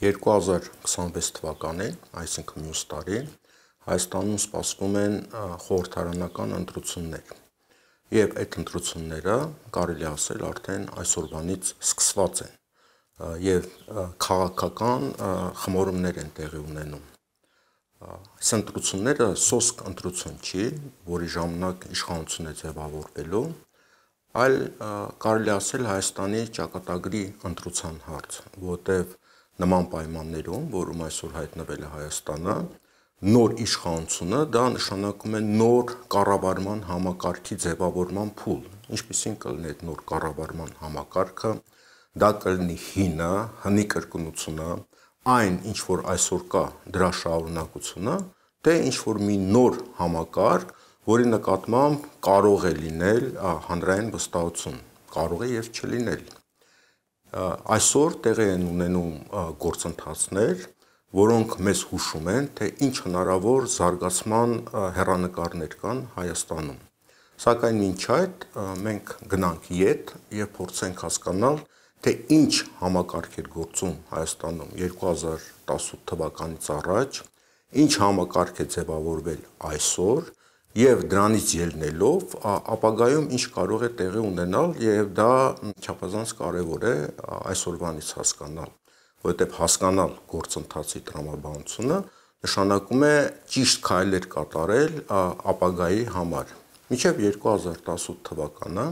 2026 թվականին, այսինքն մյուս տարի, Հայաստանում սպասվում են խորհրդարանական ընտրություններ։ Եվ այդ ընտրությունները, կարելի ասել, արդեն այսօրվանից սկսված են եւ քաղաքական խմորումներ են տեղի ունենում։ Այս ընտրությունները սոսկ ընտրություն չի, որի ժամանակ իշխանություն է ձևավորվելու, այլ կարելի ասել Հայաստանի ճակատագրի ընտրության հարց, որտեղ նման պայմաններում, որում այսօր հայտնվել է Հայաստանը, նոր իշխանությունը դա նշանակում է նոր կառավարման համակարգի ձևավորման փուլ։ Ինչպիսին կլինի այդ նոր կառավարման համակարգը, դա կլինի հինը, հնի կրկնությունը, այն ինչ որ այսօր կա, դրա շարունակությունը, թե ինչ որ մի նոր համակարգ, որի նկատմամբ կարող է լինել հանրային վստահություն, կարող է եւ չլինել։ Այսօր տեղի են ունենում գործընթացներ, որոնք մեզ հուշում են, թե ինչ հնարավոր զարգացման հեռանկարներ կան Հայաստանում։ Սակայն մինչ այդ մենք գնանք ետ եւ փորձենք հասկանալ, թե ինչ համակարգ էր գործում Հայաստանում 2018 թվականից առաջ, ինչ համակարգ է ձևավորվել այսօր եւ դրանից ելնելով ապագայում ինչ կարող է տեղի ունենալ եւ դա չափազանց կարեւոր է այսօրվանից հասկանալ, որովհետեւ հասկանալ գործընթացի տրամաբանությունը նշանակում է ճիշտ քայլեր կատարել ապագայի համար։ Մինչև 2018 թվականը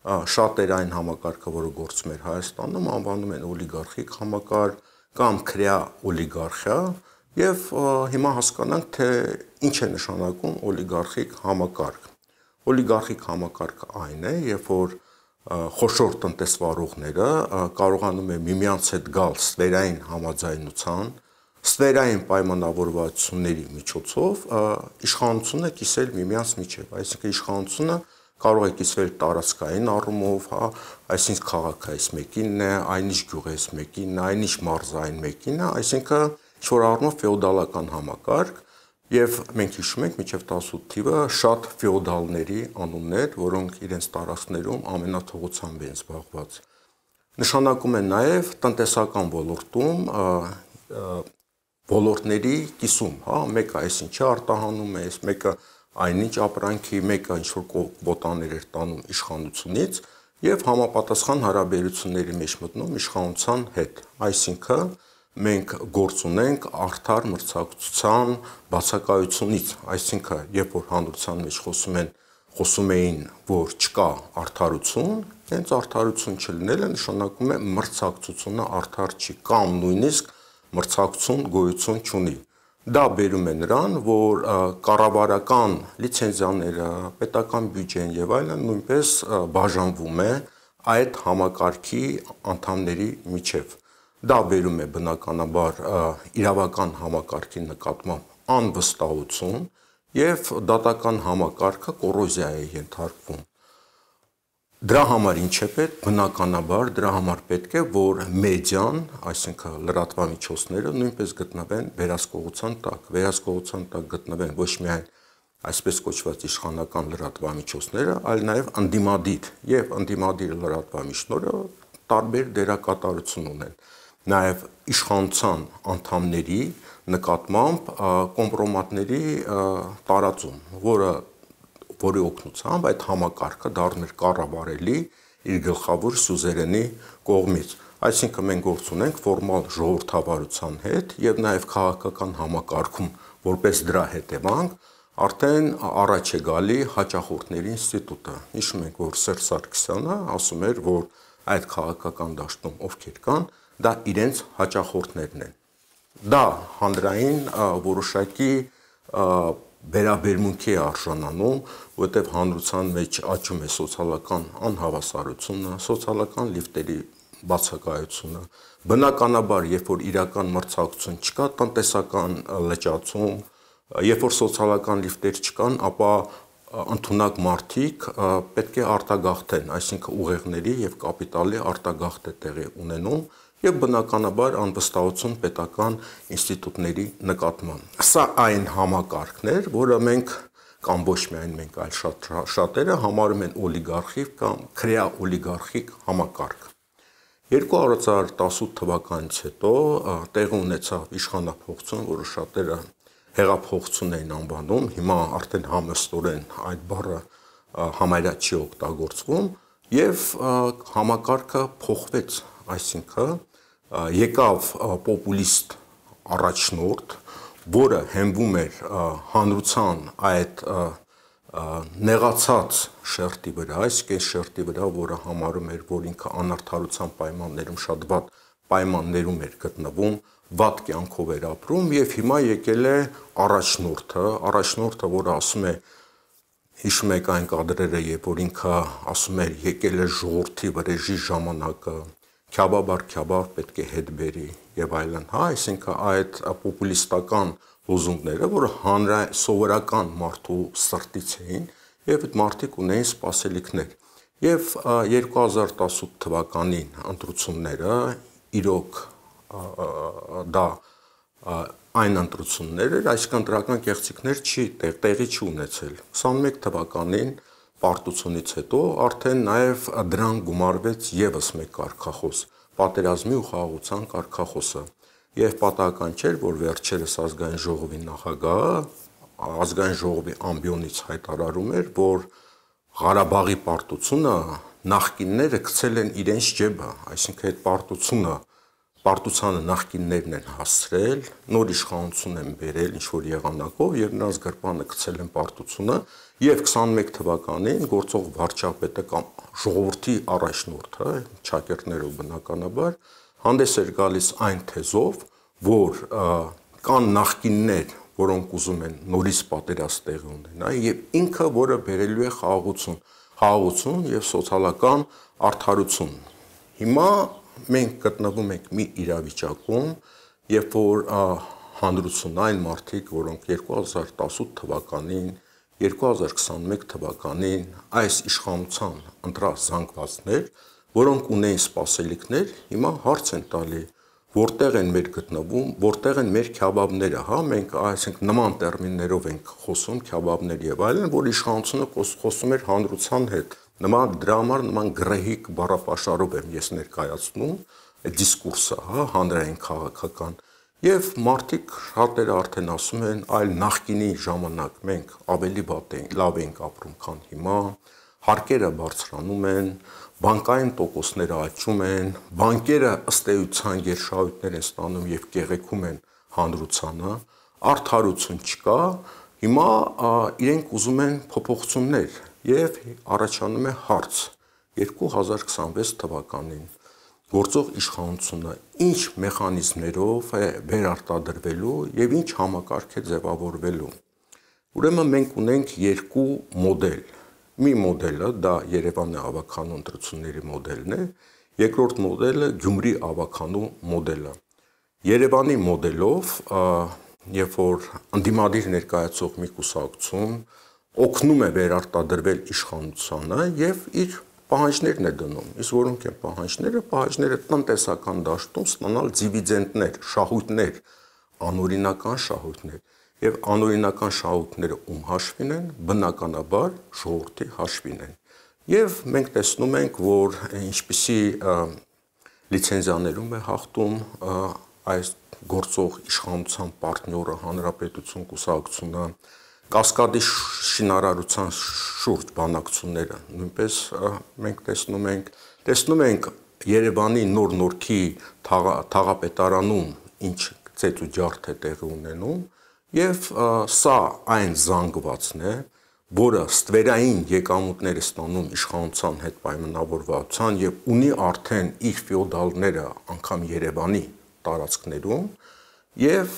շատ էր այն համակարգը, որը գործում էր Հայաստանում, անվանում են օլիգարխիկ համակարգ կամ քրեա օլիգարխիա, եւ հիմա հասկանանք, թե ինչ է նշանակում օլիգարխիկ համակարգ։ Օլիգարխիկ համակարգը այն է, երբ որ խոշոր տնտեսվարողները կարողանում են միմյանց հետ գալ ստվերային համաձայնության, ստվերային պայմանավորվածությունների միջոցով իշխանությունը կիսել միմյանց միջև, այսինքն իշխանությունը կարող է կիսվել տարածքային առումով, այսինքն քաղաքը այս մեկինն է, այնիշ գյուղը այս մեկինն է, այնիշ մարզը այն մեկինն է, այսինքն ինչ-որ առումով ֆեոդալական համակարգ, եւ մենք հիշում ենք մինչև 18 թիվը շատ ֆեոդալների անուններ, որոնք իրենց տարածքներում ամենաթողությամբ են զբաղված։ Նշանակում է նաեւ տնտեսական ոլորտում ոլորտների կիսում, մեկը այսինչի արտահանում է, մեկը այնինչ ապրանքի, մեկը ինչ-որ կոտաներ էր տանում իշխանությունից եւ համապատասխան հարաբերությունների մեջ մտնում իշխանության հետ, այսինքն մենք գործ ունենք արդար մրցակցության բացակայությունից, այսինքն երբ որ հանրության մեջ խոսում էին, որ չկա արդարություն, հենց արդարություն չլինելը նշանակում է մրցակցությունը արդար չի կամ նույնիսկ մրցակցություն գոյություն չունի։ Դա բերում է նրան, որ կառավարական լիցենզիաները, պետական բյուջեն եւ այլն նույնպես բաժանվում է այդ համակարգի անդամների միջև։ Դա բերում է բնականաբար իրավական համակարգի նկատմամբ անվստահություն եւ դատական համակարգը կոռոզիա է ենթարկվում։ Դրա համար ինչ է պետք, բնականաբար դրա համար պետք է, որ մեդիան, այսինքն լրատվամիջոցները նույնպես գտնվեն վերահսկողության տակ, վերահսկողության տակ գտնվեն ոչ միայն այսպես կոչված իշխանական լրատվամիջոցները, այլ նաեւ ընդդիմադիր եւ ընդդիմադիր լրատվամիջոցները տարբեր դերակատարություն ունեն։ Նաեւ իշխանության անդամների նկատմամբ կոմպրոմատների տարածում, որի օգնությամբ այդ համակարգը դառներ կառավարելի իր գլխավոր սյուզերենի կողմից։ Այսինքն մենք գործ ունենք ֆորմալ ժողովրդավարության հետ եւ նաեւ քաղաքական համակարգում որպես դրա հետևանք արդեն առաջ է գալի հաճախորդների ինստիտուտը։ Հիշում ենք, որ Սերժ Սարգսյանը ասում էր, որ այդ քաղաքական դաշտում ովքեր կան, դա իրենց հաճախորդներն են։ Դա հանրային որոշակի վերաբերմունքի է արժանանում, որտեղ հանրության մեջ աճում է սոցիալական անհավասարությունը, սոցիալական լիֆտերի բացակայությունը։ Բնականաբար, երբ որ իրական մրցակցություն չկա, տնտեսական լճացում, երբ որ սոցիալական լիֆտեր չկան, ապա ընդունակ մարդիկ պետք է արտագաղթեն, այսինքն ուղեղների եւ կապիտալի արտագաղթ է տեղի ունենում եւ բնականաբար անվստահություն պետական ինստիտուտների նկատմամբ։ Սա այն համակարգն էր, որը մենք կամ ոչ միայն մենք, այլ շատերը համարում են օլիգարխիկ կամ քրեա օլիգարխիկ համակարգ։ 2018 թվականից հետո տեղի ունեցավ իշխանափոխություն, որը շատերը հեղափոխություն էին անվանում, հիմա արդեն համեստորեն այդ բառը համարյա չի օգտագործվում, եւ համակարգը փոխվեց, այսինքն եկավ պոպուլիստ առաջնորդ, որը հենվում էր հանրության այդ նեղացած շերտի վրա, այսինքն շերտի վրա, որը համարում էր, որ ինքը անարդարության պայմաններում շատ վատ պայմաններում էր գտնվում, վատ կյանքով էր ապրում եւ հիմա եկել է առաջնորդը, որը ասում է, հիշում եք այն կադրերը, երբ որ ինքը ասում էր, եկել է ժողովրդի վրեժի ժամանակը, քյաբաբ պետք է հետ բերի եւ այլն, այսինքն այդ պոպուլիստական լոզունգները, որը սովորական մարդու սրտից էին եւ այդ մարդիկ ունեին սպասելիքներ։ Եվ 2018 թվականին ընտրությունները իրոք դա այն ընտրություններ էր, այսինքն ընտրական կեղծիքներ տեղի չի ունեցել։ 21 թվականին պարտությունից հետո արդեն նաև դրան գումարվեց եւս մեկ կարգախոս, պատերազմի ու խաղաղության կարգախոսը։ Եվ պատահական չէր, որ վերջերս ազգային ժողովի նախագահը ազգային ժողովի ամբիոնից հայտարարում էր, որ Ղարաբաղի պարտությունը նախկինները գցել են իրենց ջեբը, այսինքն այդ պարտությանը նախկիններն են հասցրել, նոր իշխանություն են բերել ինչ-որ եղանակով եւ նրանց գրպանը գցել են պարտությունը եւ 21 թվականին գործող վարչապետը կամ ժողովրդի առաջնորդը, ճակերտներով բնականաբար, հանդես էր գալիս այն թեզով, որ կան նախկիններ, որոնք ուզում են նորից պատերազմ տեղի ունենա եւ ինքը, որը բերելու է խաղաղություն եւ սոցիալական արդարություն։ Հիմա մենք գտնվում ենք մի իրավիճակում, երբ որ հանրությունն այն մարդիկ, որոնք 2018 թվականին, 2021 թվականին այս իշխանության ընտրած զանգվածներ, որոնք ունեին սպասելիքներ, հիմա հարց են տալի, որտեղ են մեր գտնվում, որտեղ են մեր քյաբաբները, մենք այսինքն նման տերմիններով ենք խոսում, քյաբաբներ եւ այլն, որ իշխանությունը խոսում էր հանրության հետ։ Դրա համար նման գրեհիկ բառապաշարով եմ ես ներկայացնում այդ դիսկուրսը, հանրային քաղաքական։ Եվ մարդիկ շատերը արդեն ասում են, այլ նախկինի ժամանակ մենք ավելի լավ ենք ապրում, քան հիմա, հարկերը բարձրանում են, բանկային տոկոսները աճում են, բանկերը ըստ էության գերշահույթներ են ստանում եւ կեղեքում են հանրությանը, արդարություն չկա, հիմա իրենք ուզում են փոփոխություններ եւ առաջանում է հարց 2026 թվականին գործող իշխանությունը ինչ մեխանիզմներով է վերարտադրվելու եւ ինչ համակարգ է ձևավորվելու։ Ուրեմն մենք ունենք երկու մոդել։ Մի մոդելը դա Երևանի ավականու ընտրությունների մոդելն է, երկրորդ մոդելը Գյումրի ավականու մոդելը։ Երևանի մոդելով, երբ որ ընդդիմադիր ներկայացող մի կուսակցություն օգնում է վերարտադրվել իշխանությանը եւ իր պահանջներն է դնում, իսկ որոնք են պահանջները տնտեսական դաշտում ստանալ դիվիդենդներ, շահույթներ, անօրինական շահույթներ, եւ անօրինական շահույթները ում հաշվին են, բնականաբար ժողովրդի հաշվին են։ Եվ մենք տեսնում ենք, որ ինչպիսի լիցենզիաներում է հաղթում այս գործող իշխանության պարտները, հանրապետություն կուսակցությունը, Կասկադի շինարարության շուրջ բանակցությունները նույնպես մենք տեսնում ենք Երևանի նոր նորքի թաղապետարանում ինչ ծեծ ու ջարդ է տեղի ունենում եւ սա այն զանգվածն է, որը ստվերային եկամուտներ է ստանում իշխանության հետ պայմանավորվածության եւ ունի արդեն իր ֆեոդալները անգամ Երևանի տարածքներում եւ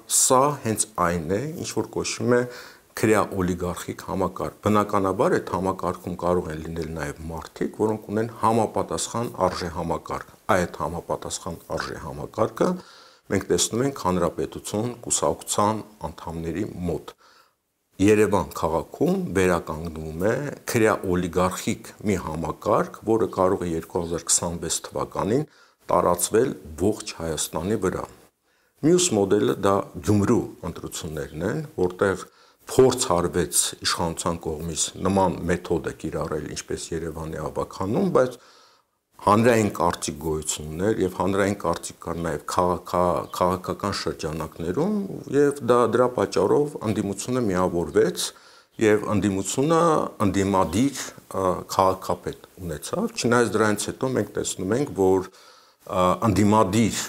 սա հենց այն է, ինչ որ կոչվում է քրեա-օլիգարխիկ համակարգ։ Բնականաբար այդ համակարգում կարող են լինել նաեւ մարդիկ, որոնք ունեն համապատասխան արժեհամակարգ։ Այդ համապատասխան արժեհամակարգը մենք տեսնում ենք հանրապետություն կուսակցության անդամների մոտ։ Երևան քաղաքում վերականգնվում է քրեա-օլիգարխիկ մի համակարգ, որը կարող է 2026 թվականին տարածվել ողջ Հայաստանի վրա։ Մյուս մոդելը դա Գյումրու ընտրություններն են, որտեղ փորձ արվեց իշխանության կողմից նման մեթոդը կիրառել ինչպես Երևանի ավականում, բայց հանրային կարծիք գոյություն ուներ եւ հանրային կարծիք կար նաեւ քաղաքական շրջանակներում եւ դրա պատճառով ընդդիմությունը միավորվեց եւ ընդդիմությունը ընդդիմադիր քաղաքապետ ունեցավ, չնայած դրանից հետո մենք տեսնում ենք, որ ընդդիմադիր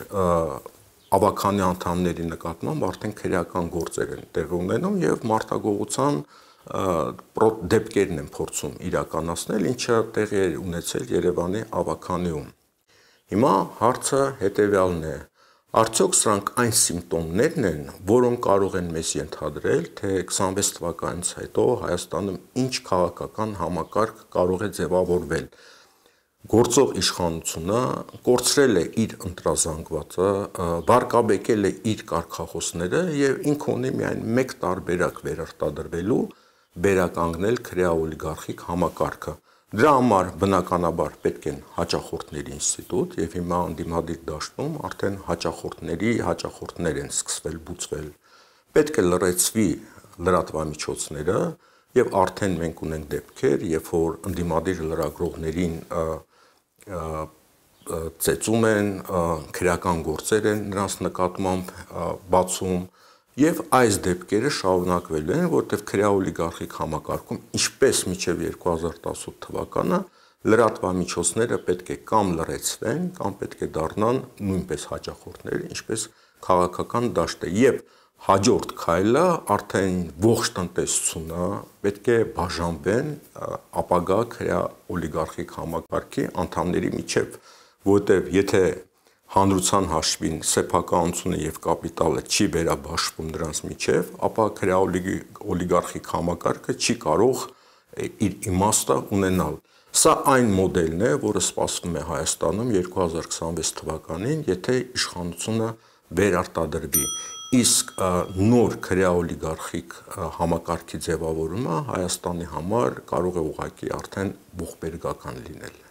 ավականի անդամների նկատմամբ արդեն քրեական գործեր են տեղի ունենում եւ մարդագողության դեպքերն են փորձում իրականացնել, ինչը տեղի է ունեցել Երևանի ավականիում։ Հիմա հարցը հետեւյալն է. արդյոք սրանք այն սիմպտոմներն են, որոնք կարող են մեզ ենթադրել, թե 26 թվականից հետո Հայաստանում ինչ քաղաքական համակարգ կարող է ձևավորվել։ Գործող իշխանությունը կորցրել է իր ընտրազանգվածը, վարկաբեկել է իր կարգախոսները եւ ինքը ունի միայն մեկ տարբերակ վերարտադրվելու՝ վերականգնել քրեաօլիգարխիկ համակարգը։ Դրա համար բնականաբար պետք են հաճախորդների ինստիտուտ եւ հիմա ընդդիմադիր դաշտում արդեն հաճախորդներ են սկսվել բուծվել։ Պետք է լրացվի լրատվամիջոցները եւ արդեն մենք ունենք դեպքեր, երբ որ ընդդիմադիր լրագրողներին ծեծում են, քրեական գործեր են նրանց նկատմամբ բացում եւ այս դեպքերը շարունակվելու են, որտեղ քրեաօլիգարխիկ համակարգում, ինչպես մինչեւ 2018 թվականը, լրատվամիջոցները պետք է կամ լրացվեն, կամ պետք է դառնան նույնպես հաճախորդներ, ինչպես քաղաքական դաշտը եւ հաջորդ քայլը արդեն ողջ տնտեսությունը պետք է բաժանվեն ապագա քրեաօլիգարխիկ համակարգի անդամների միջև, որտեղ եթե հանրության հաշվին սեփականությունը եւ կապիտալը չի վերաբաշխվում նրանց միջև, ապա քրեաօլիգարխիկ համակարգը չի կարող իր իմաստը ունենալ։ Սա այն մոդելն է, որը սպասվում է Հայաստանում 2026 թվականին, եթե իշխանությունը վերարտադրվի։ Իսկ նոր քրեաօլիգարխիկ համակարգի ձևավորումը Հայաստանի համար կարող է ուղղակի արդեն ողբերգական լինել։